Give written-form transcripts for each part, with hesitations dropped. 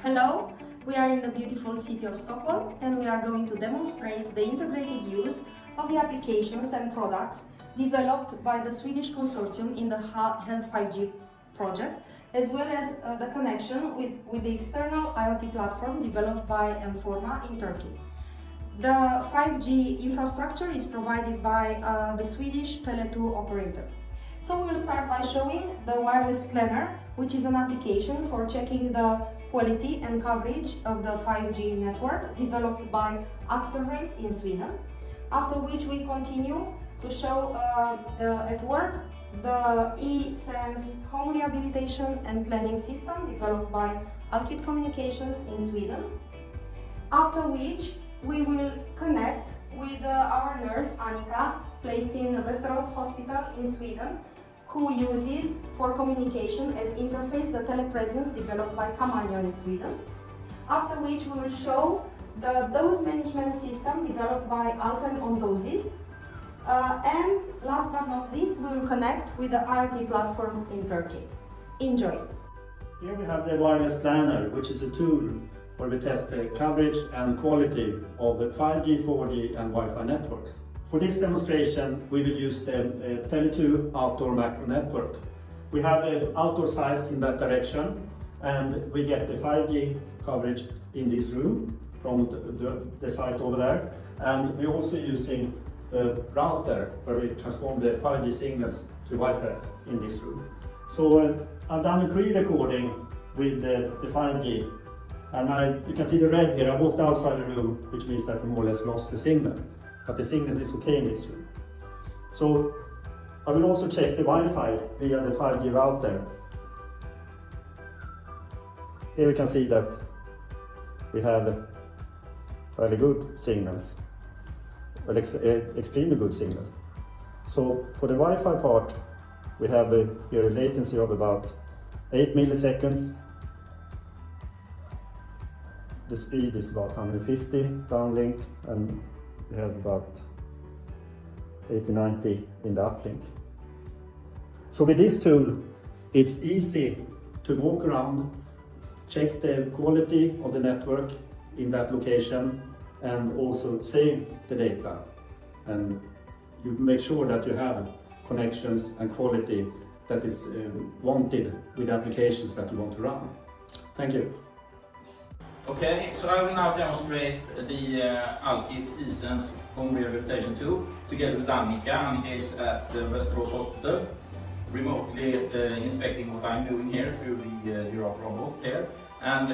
Hello, we are in the beautiful city of Stockholm and we are going to demonstrate the integrated use of the applications and products developed by the Swedish consortium in the Health5G project, as well as the connection with the external IoT platform developed by Enforma in Turkey. The 5G infrastructure is provided by the Swedish Tele2 operator. So we'll start by showing the wireless planner, which is an application for checking the quality and coverage of the 5G network developed by Accellrate in Sweden. After which we continue to show at work the eSense home rehabilitation and planning system developed by Alkit Communications in Sweden. After which we will connect with our nurse Annika, placed in Västerås Hospital in Sweden, who uses for communication as interface the telepresence developed by Camanio in Sweden. After which we will show the dose management system developed by Alten OnDosis. And last but not least, we will connect with the IoT platform in Turkey. Enjoy! Here we have the wireless planner, which is a tool where we test the coverage and quality of the 5G, 4G and Wi-Fi networks. For this demonstration, we will use the Tele2 outdoor macro network. We have outdoor sites in that direction, and we get the 5G coverage in this room from the site over there. And we're also using the router where we transform the 5G signals to Wi-Fi in this room. So I've done a pre-recording with the 5G, and you can see the red here. I walked outside the room, which means that we more or less lost the signal. But the signal is okay in this room. So I will also check the Wi-Fi via the 5G router. Here we can see that we have fairly good signals, well, extremely good signals. So for the Wi-Fi part, we have here a latency of about 8 milliseconds. The speed is about 150 downlink, and we have about 80-90 in the uplink. So with this tool, it's easy to walk around, check the quality of the network in that location, and also save the data. And you make sure that you have connections and quality that is wanted with applications that you want to run. Thank you. Okay, so I will now demonstrate the Alkit eSense home rehabilitation tool together with Annika. Annika is at Västerås Hospital, remotely inspecting what I'm doing here through the Giraff robot here. And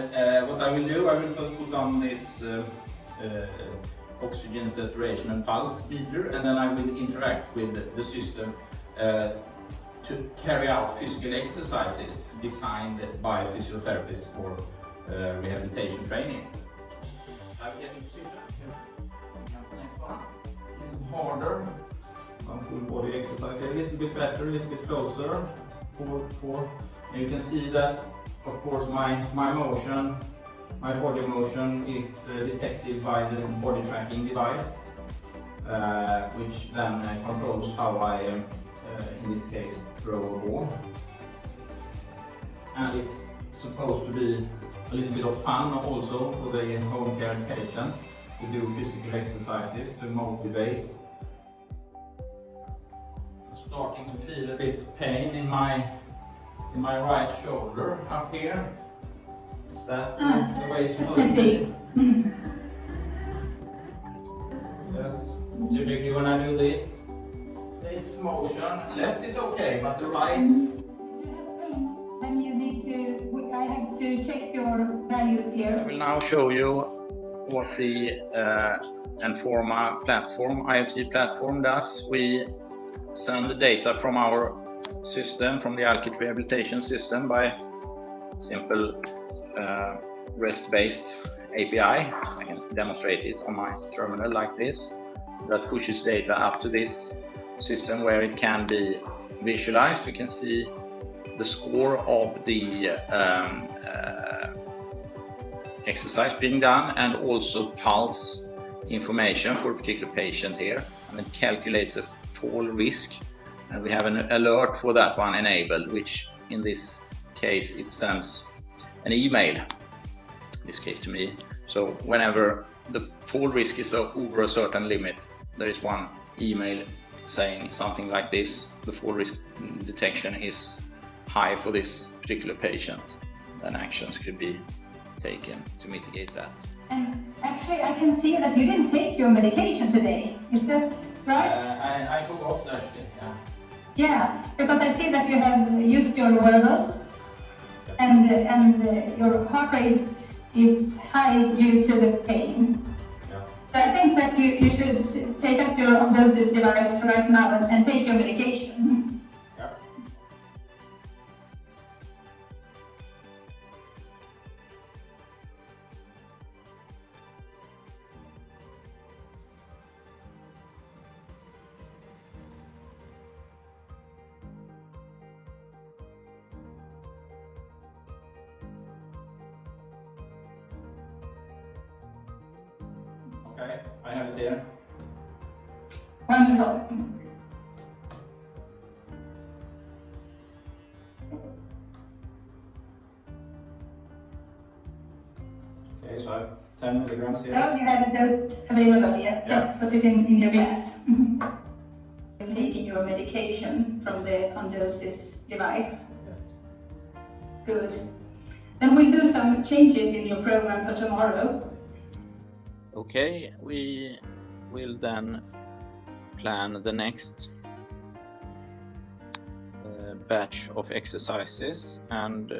what I will do, I will first put on this oxygen saturation and pulse meter, and then I will interact with the system to carry out physical exercises designed by physiotherapists for rehabilitation training. I'm getting position. Next one. A little harder. Some full body exercise here. A little bit better, a little bit closer. Four. And you can see that, of course, my motion, my body motion is detected by the body tracking device, which then controls how I, in this case, throw a ball. And it's supposed to be a little bit of fun also for the home care patient to do physical exercises to motivate. Starting to feel a bit pain in my right shoulder up here. Is that the way it's supposed to be? Yes. Typically when I do this motion, left is okay, but the right. And you need to, I have to check your values here. I will now show you what the Enforma platform, IoT platform does. We send the data from our system, from the Alkit rehabilitation system, by simple REST-based API. I can demonstrate it on my terminal like this. That pushes data up to this system where it can be visualized. You can see the score of the exercise being done, and also pulse information for a particular patient here, and it calculates a fall risk, and we have an alert for that one enabled, which in this case it sends an email this case to me. So whenever the fall risk is over a certain limit, there is one email saying something like this: the fall risk detection is high for this particular patient, then actions could be taken to mitigate that. And actually, I can see that you didn't take your medication today. Is that right? I forgot actually. Yeah. Yeah, because I see that you have used your wearables, and your heart rate is high due to the pain. Yeah. So I think that you should take up your OnDosis device right now and take your medication. Yeah. Okay, I have it here. Wonderful. Okay, so I have 10 milligrams here. So you have those available, yes? Yeah. Put it in your glass. You're taking your medication from the OnDosis device. Yes. Good. Then we'll do some changes in your program for tomorrow. Okay, we will then plan the next batch of exercises, and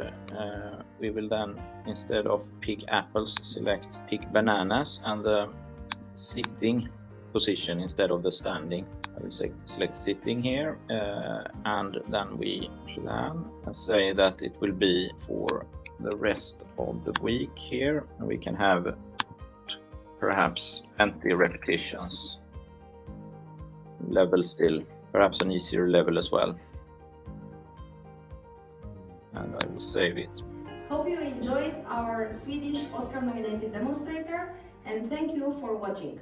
we will then, instead of pick apples, pick bananas, and the sitting position instead of the standing. I will select sitting here, and then we plan and say that it will be for the rest of the week here, and we can have perhaps 20 repetitions level still, perhaps an easier level as well. And I will save it. Hope you enjoyed our Swedish Oscar-nominated demonstrator, and thank you for watching.